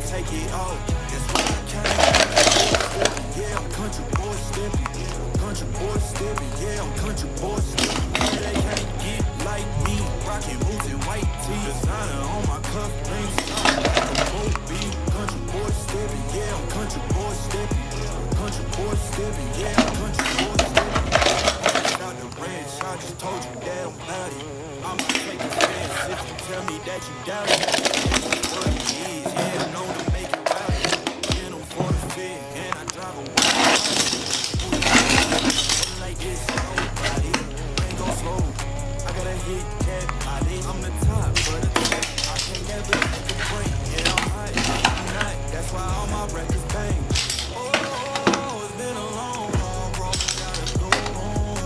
take it off. That's why I came. Yeah, I'm country boy stepping. Country boy stepping. Yeah, I'm country boy stepping. Yeah, they can't get like me. Rockin' boots and white tee. Designer on my cuff rings. Country boy stepping. Yeah, I'm country boy stepping. Country boy stepping. Yeah, I'm country boy stepping. Out the ranch, I just told you that I'm about it. I'ma take a chance if you tell me that you doubt it. It's what it is, yeah, I'm known to make it rowdy. In them for the fit, and I drive a wild like this, nobody. Ain't go slow, I gotta hit that body. I'm the top for the top, I can't never take a break. Yeah, I'm hot, I'm not, that's why all my records bang. Oh, it's been a long haul, bro, gotta go home.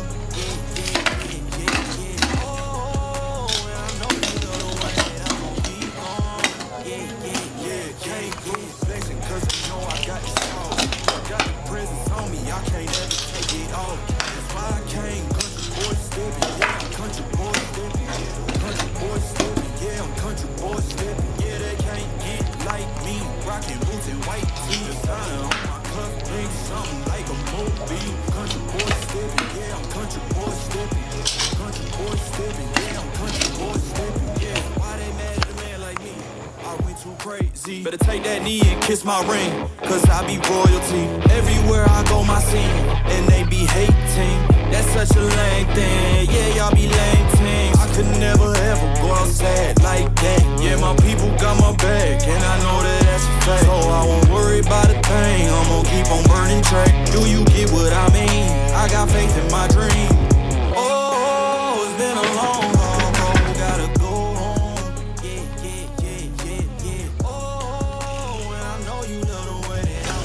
Crazy. Better take that knee and kiss my ring, cause I be royalty. Everywhere I go, my scene, and they be hating. That's such a lame thing, yeah, y'all be lame teams. I could never ever go outside like that. Yeah, my people got my back, and I know that that's a fact. So I won't worry about a thing, I'm gonna keep on burning track. Do you get what I mean? I got faith in my dream. Oh, it's been a long haul, bro, gotta go home. Yeah, yeah, yeah, yeah, yeah. Oh, and I know you love the way that I'm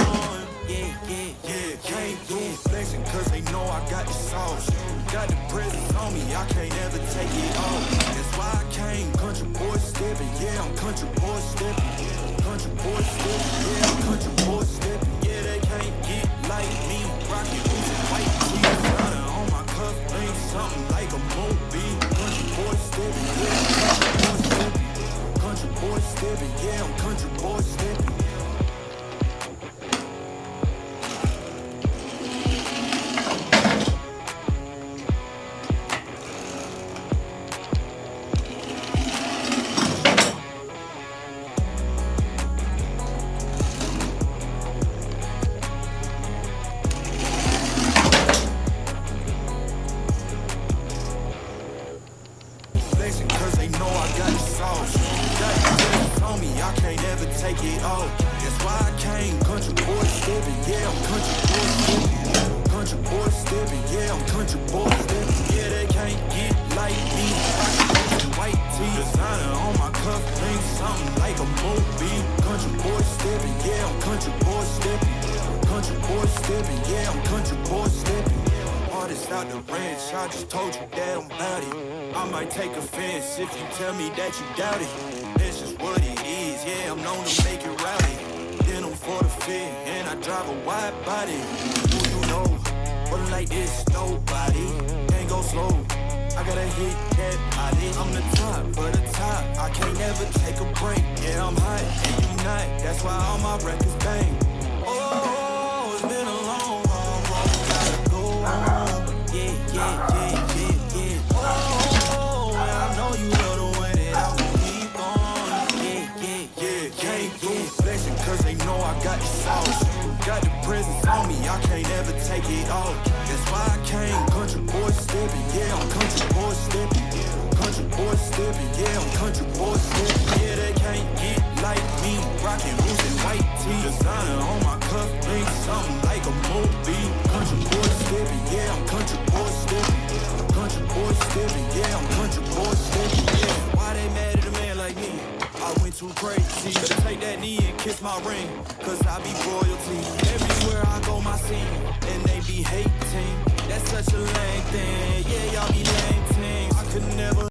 on. Yeah, yeah, yeah, can't do it flexing, cause they know I got the sauce. Got the presence on me, I can't ever take it off. That's why I came, country boy stepping. Yeah, I'm country boy stepping. Country boy stepping, yeah, I'm country boy stepping. Yeah, they can't get like me. Rockin' boots and white tees. Running on my cuff, ain't something like a mobile. Country boy stepping, yeah, I'm country boy stepping. Country boy stepping, yeah, I'm country boy stepping. Cause they know I got the sauce. Got the presence on me, I can't ever take it off. That's why I came, country boy stepping. Yeah, I'm country boy stepping. Country boy stepping, yeah, I'm country boy stepping. Yeah, they can't get like me. Rockin' white tee, designer on my cuff, ain't something like a mobile. Country boy stepping, yeah, I'm country boy stepping. Country boy stepping, yeah, I'm country boy stepping. Artist out the ranch, I just told you that I'm about it. I might take offense if you tell me that you doubt it. That's just what it is, yeah, I'm known to make it rowdy. Then I'm for the fit, and I drive a wide body. Who you know, but like this, nobody. Can't go slow, I gotta hit that body. I'm the top for the top, I can't never take a break. Yeah, I'm hot, and you not, that's why all my records bang. Oh, it's been a long haul, bro, gotta go home. Yeah, yeah, yeah, yeah, yeah. Oh, and I know you love the way that I will keep on. Yeah, yeah, yeah, can't do it flexing, cause they know I got the sauce. Got the presence on me, I can't ever take it off. That's why I came, country boy stepping. Yeah, I'm country boy stepping. Country boy stepping, yeah, I'm country boy stepping. Yeah, they can't get like me. Rockin' boots and white tee. Designer on my cuff, ain't something like a mobile. Country boy stepping, yeah, I'm country boy stepping. Country boy stepping, yeah, I'm country boy stepping. Yeah, why they mad at a man like me? I went too crazy. Better take that knee and kiss my ring, cause I be royalty. Everywhere I go, my scene, and they be hating. That's such a lame thing, yeah, y'all be lame teams. I could never